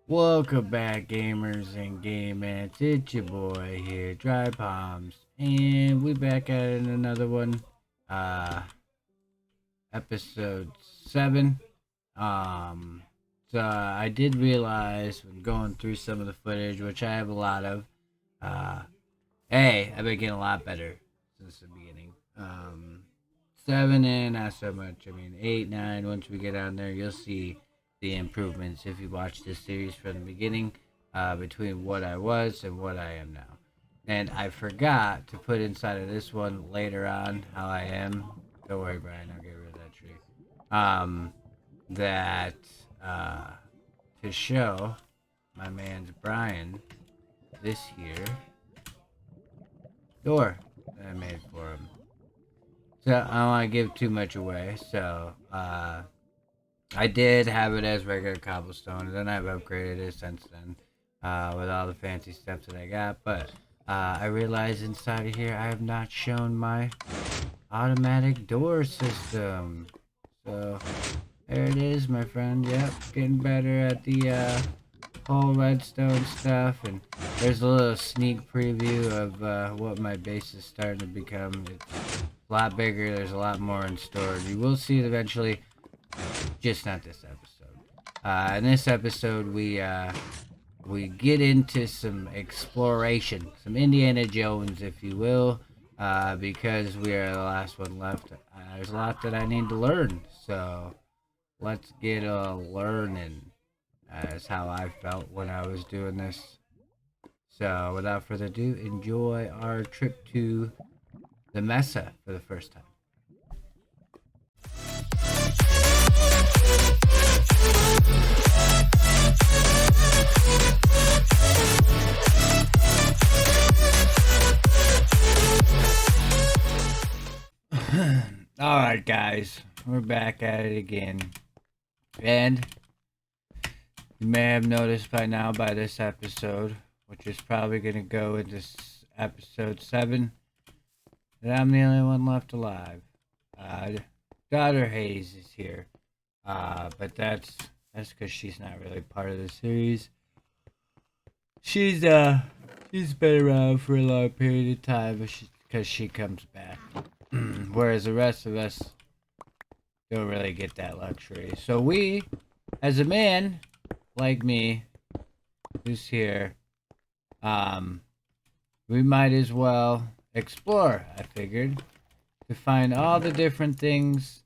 Welcome back, gamers and game ants. It's your boy here, Dry Palms, and we back at it in another one. Uh, episode 7. Um, I did realize when going through some of the footage, which I have a lot of. Uh, hey, I've been getting a lot better since the beginning. 7 and not so much. I mean, 8, 9. Once we get on there, you'll see the improvements if you watch this series from the beginning, between what I was and what I am now. And I forgot to put inside of this one later on how I am. Don't worry, Brian. I'll get rid of that tree. Um, that to show my man's Brian this here door that I made for him. So I don't want to give too much away. So I did have it as regular cobblestone, and then I've upgraded it since then with all the fancy stuff that I got. But I realized inside of here I have not shown my automatic door system. So there it is, my friend. Yep, getting better at the whole redstone stuff, and there's a little sneak preview of what my base is starting to become. It's a lot bigger. There's a lot more in store. You will see it eventually, just not this episode. In this episode, we get into some exploration, some Indiana Jones, if you will, because we are the last one left. There's a lot that I need to learn, so let's get learning. That's how I felt when I was doing this. So, without further ado, enjoy our trip to the Mesa for the first time. Alright, guys, we're back at it again. And you may have noticed by now, by this episode, which is probably going to go into episode 7, that I'm the only one left alive. Daughter Hayes is here, but that's because she's not really part of the series. She's been around for a long period of time, because she comes back. Whereas the rest of us don't really get that luxury. So we, as a man like me, who's here, we might as well explore, I figured, to find all the different things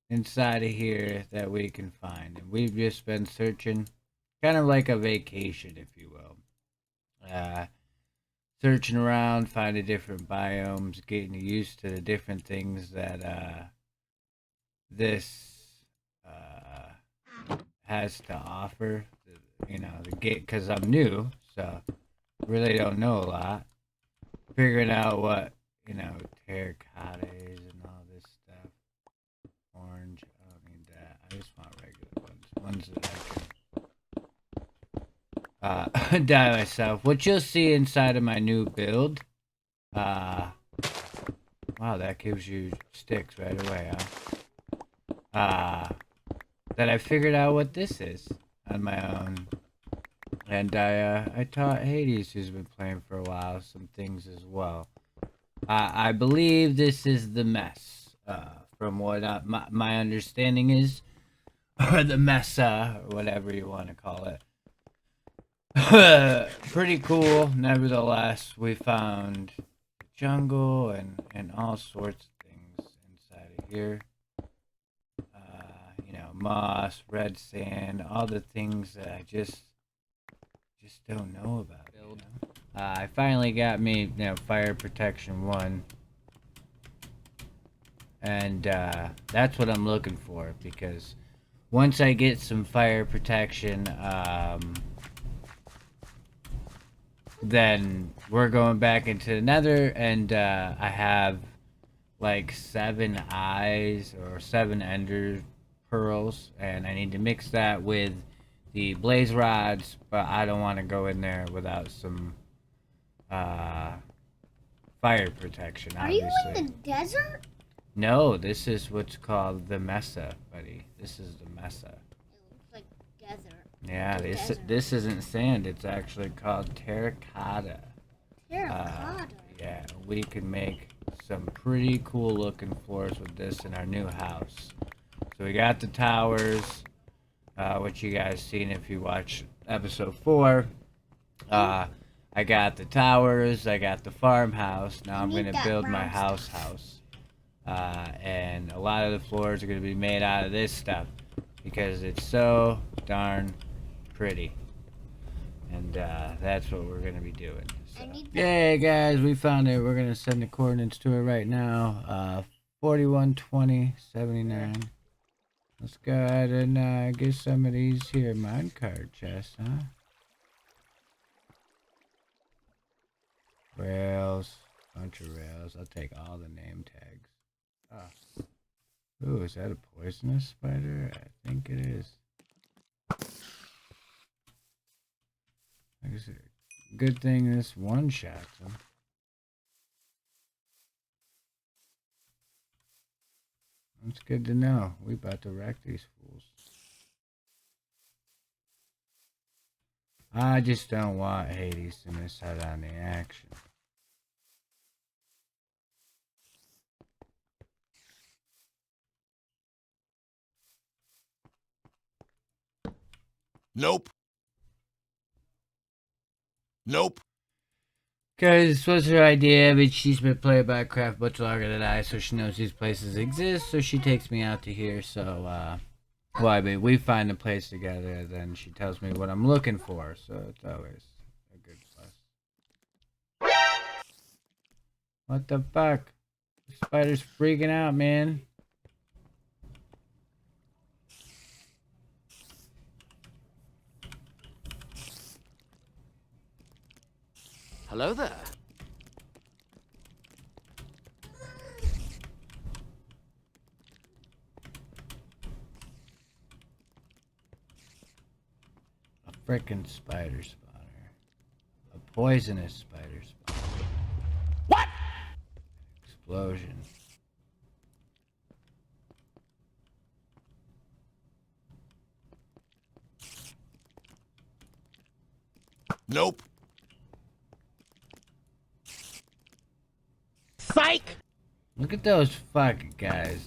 inside of here that we can find. And we've just been searching, kind of like a vacation, if you will. Searching around, finding different biomes, getting used to the different things that this has to offer. You know, the gate, because I'm new, so really don't know a lot. Figuring out what, terracotta is and all this stuff. Orange, I don't need that. I just want regular ones that I can dye myself, which you'll see inside of my new build. Wow, that gives you sticks right away, huh? That I figured out what this is on my own. And I taught Hades, who's been playing for a while, some things as well. I believe this is the mess, from what my understanding is. Or the Mesa, or whatever you want to call it. Pretty cool. Nevertheless, we found jungle and all sorts of things inside of here. Moss, red sand, all the things that I just don't know about. I finally got me, fire protection 1. And that's what I'm looking for, because once I get some fire protection, then we're going back into the nether, and I have like 7 eyes or 7 ender pearls, and I need to mix that with the blaze rods, but I don't want to go in there without some fire protection, obviously. Are you in the desert? No, this is what's called the Mesa, buddy. This is the Mesa. It looks like desert. Yeah, this isn't sand. It's actually called terracotta. Terracotta. Yeah, we can make some pretty cool looking floors with this in our new house. So we got the towers, which you guys seen if you watch episode 4. I got the towers, I got the farmhouse. Now I'm gonna build my house. And a lot of the floors are gonna be made out of this stuff because it's so darn pretty. And that's what we're gonna be doing. So. Yay, guys, we found it. We're gonna send the coordinates to it right now. 412079. Let's go ahead and get some of these here minecart chests, huh? Rails, bunch of rails. I'll take all the name tags. Oh. Ooh, is that a poisonous spider? I think it is. Like I said, good thing this one shots him. That's good to know. We about to wreck these fools. I just don't want Hades to miss out on the action. Nope. Nope. Because this was her idea, but she's been playing Minecraft much longer than I, so she knows these places exist, so she takes me out to here, so, well, I mean, we find a place together, then she tells me what I'm looking for, so it's always a good plus. What the fuck? The spider's freaking out, man. Hello there. A frickin' spider spawner. A poisonous spider spawner. What? Explosion. Nope. Psych! Look at those fucking guys.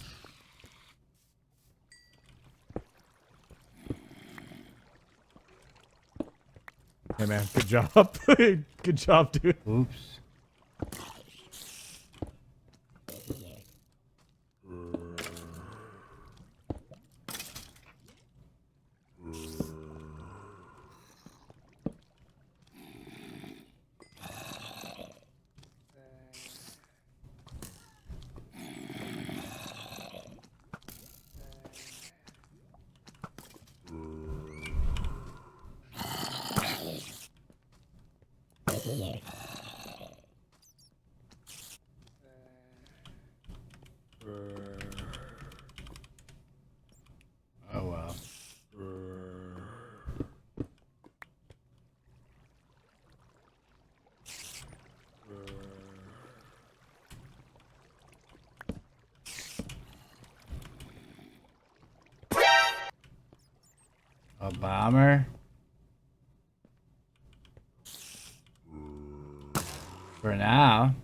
Hey man, good job. Good job, dude. Oops. Oh well. A bomber? For now.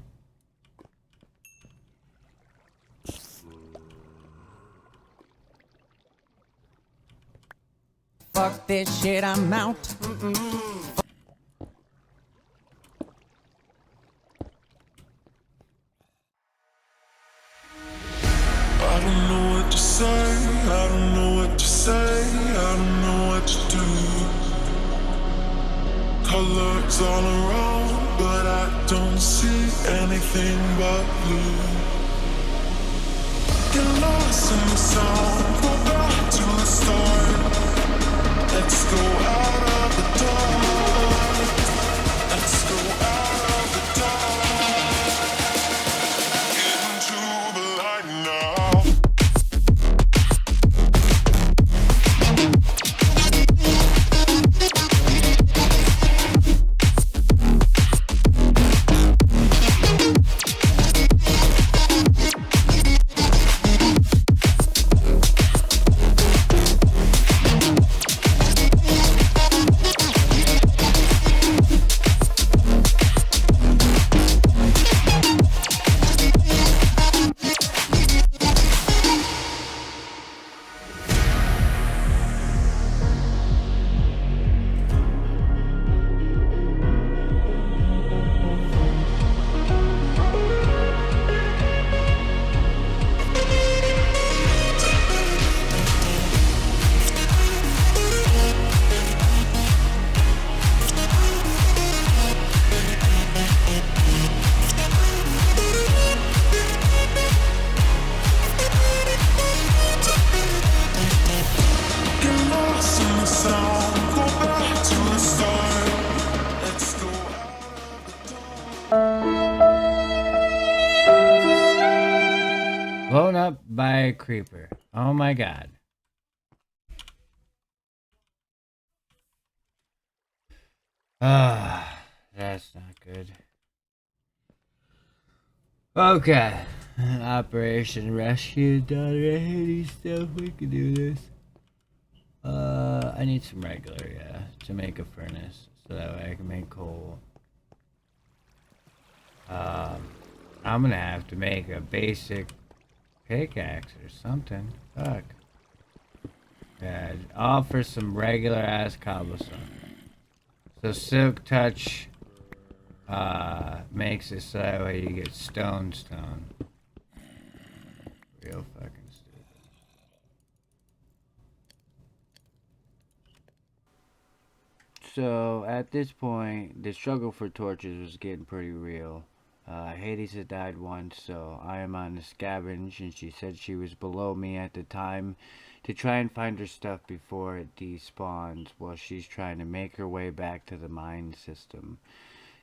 Fuck this shit, I'm out. I don't know what to say, I don't know what to say, I don't know what to do. Colors all around, but I don't see anything but blue. Get lost in the sound, go back to the start. Let's go out of the dark. Let's go out of the dark. Into the light now. giant creeper. Oh my god. Ah, that's not good. Okay. Operation Rescue done. Hades stuff. We can do this. I need some regular, yeah, to make a furnace. So that way I can make coal. I'm gonna have to make a basic pickaxe or something. Fuck. Yeah, all for some regular ass cobblestone. So silk touch makes it so that way you get stone. Real fucking stupid. So at this point, the struggle for torches was getting pretty real. Hades had died once, so I am on the scavenge, and she said she was below me at the time to try and find her stuff before it despawns while she's trying to make her way back to the mine system.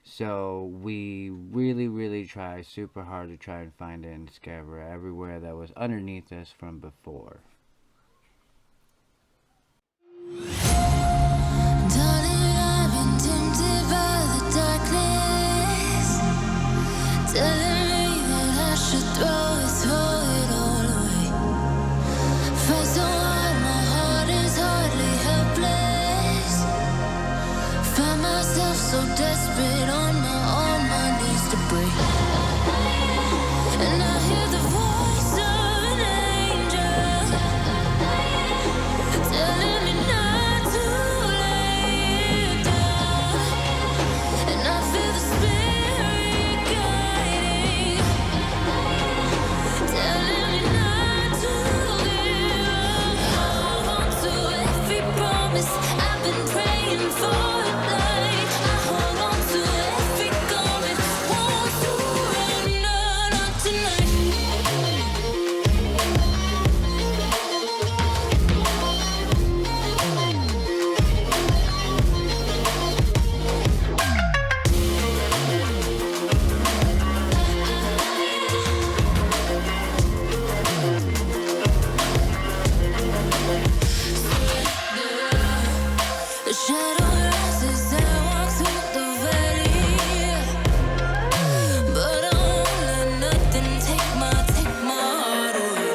So we really try super hard to try and find it and discover everywhere that was underneath us from before. Darling, I've been tempted by the darkness, telling me that I should throw it all away. Fight so hard, my heart is hardly helpless. Find myself so desperate on my knees to break. And I hear the voice of an angel telling me not to lay down. And I feel the spirit guiding, telling me not to give up. Hold on to every promise I've been praying for at night. I hold on to every garment, won't surrender, not tonight. The shadow rises and I walk through the valley, but I won't let nothing take my heart away.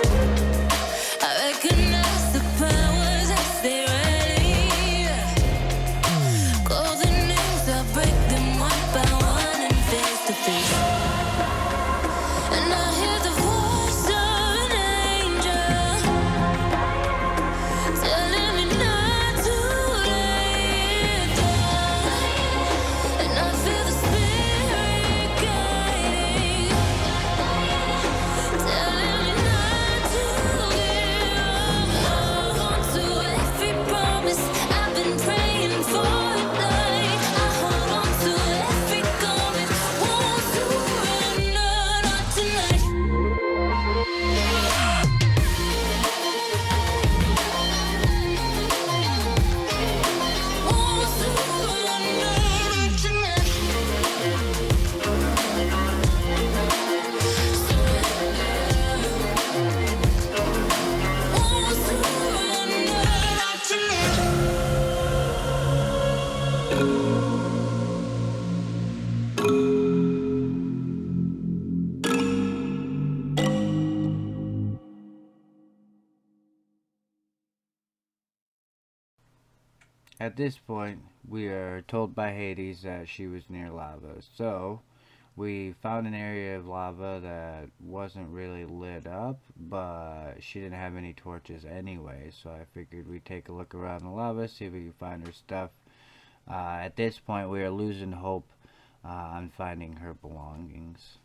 I recognize the powers as they rally. Golden names, I break them one by one and face to face. And I hear the voice of an angel telling me not to lay down. And I feel the spirit guiding, telling me not to give up. Hold on to every promise I've been praying for at night. I hold on to every garment, won't surrender, not tonight. Won't surrender, not tonight. Won't surrender, not tonight. At this point, we are told by Hades that she was near lava. So, we found an area of lava that wasn't really lit up, but she didn't have any torches anyway. So I figured we'd take a look around the lava, see if we could find her stuff. At this point, we are losing hope on finding her belongings.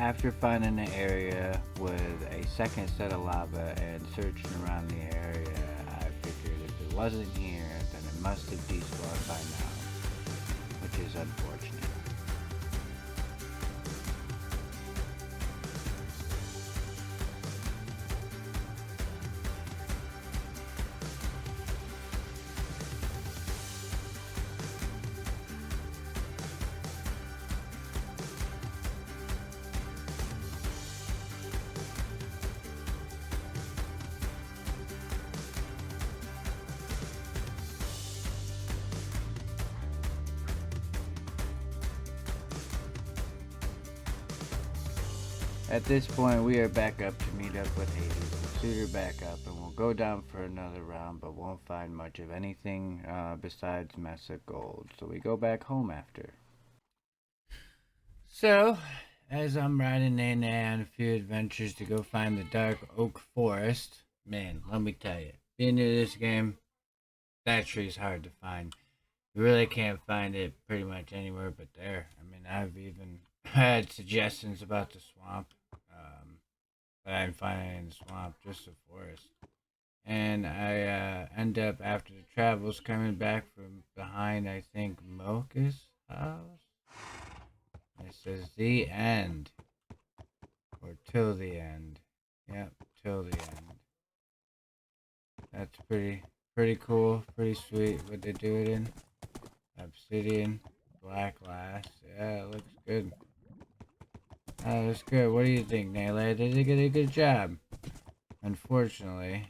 after finding an area with a second set of lava and searching around the area, I figured if it wasn't here, then it must have despawned by now, which is unfortunate. At this point, we are back up to meet up with Hades. We'll suit her back up and we'll go down for another round, but won't find much of anything besides Mesa gold. So we go back home after. So, as I'm riding in on a few adventures to go find the Dark Oak Forest, man, let me tell you, being new to this game, that tree's hard to find. You really can't find it pretty much anywhere but there. I mean, I've even had suggestions about the swamp. But I didn't find it in the swamp, just the forest. And I end up, after the travels, coming back from behind, I think, Mocha's house. It says the end. Or till the end. Yep, till the end. That's pretty cool, pretty sweet what they do it in. Obsidian, black glass. Yeah, it looks good. Oh, that's good. What do you think, Naylor? Did they get a good job? Unfortunately,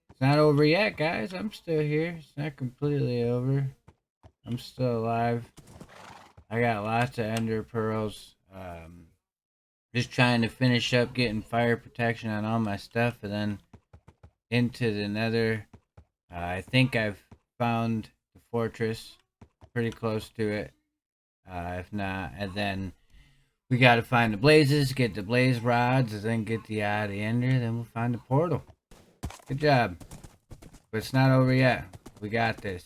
it's not over yet, guys. I'm still here. It's not completely over. I'm still alive. I got lots of ender pearls. Just trying to finish up getting fire protection on all my stuff, and then into the nether. I think I've found the fortress. Pretty close to it. If not, and then we gotta find the blazes, get the blaze rods, and then get the eye of the ender, then we'll find the portal. Good job. But it's not over yet. We got this.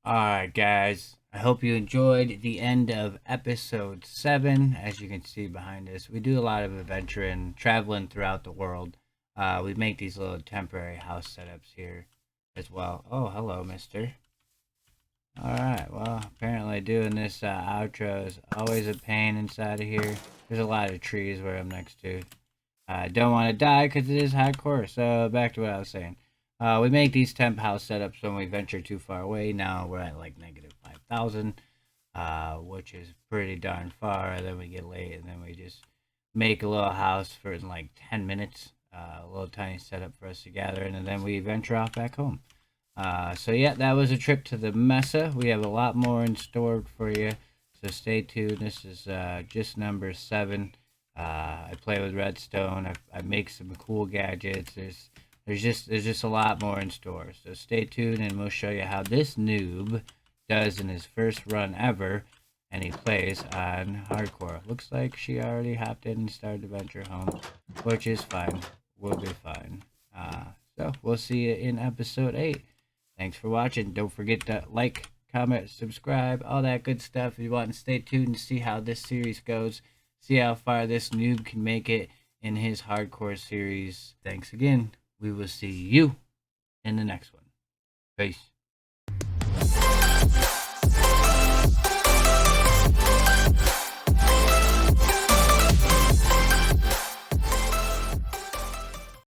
Alright guys, I hope you enjoyed the end of episode 7. As you can see behind us, we do a lot of adventuring, traveling throughout the world. We make these little temporary house setups here as well. Oh, hello, mister. Alright, well, apparently doing this outro is always a pain inside of here. There's a lot of trees where I'm next to. I don't want to die because it is hardcore. So, back to what I was saying. We make these temp house setups when we venture too far away. Now we're at like negative 5,000, which is pretty darn far. And then we get late and then we just make a little house for in like 10 minutes. A little tiny setup for us to gather in, and then we venture off back home. So yeah, that was a trip to the Mesa. We have a lot more in store for you, so stay tuned. This is just number 7. I play with redstone. I make some cool gadgets. There's just a lot more in store. So stay tuned, and we'll show you how this noob does in his first run ever, and he plays on hardcore. Looks like she already hopped in and started to venture home, which is fine. We'll be fine. So we'll see you in episode 8. Thanks for watching. Don't forget to like, comment, subscribe, all that good stuff. If you want to stay tuned to see how this series goes, see how far this noob can make it in his hardcore series. Thanks again. We will see you in the next one. Peace.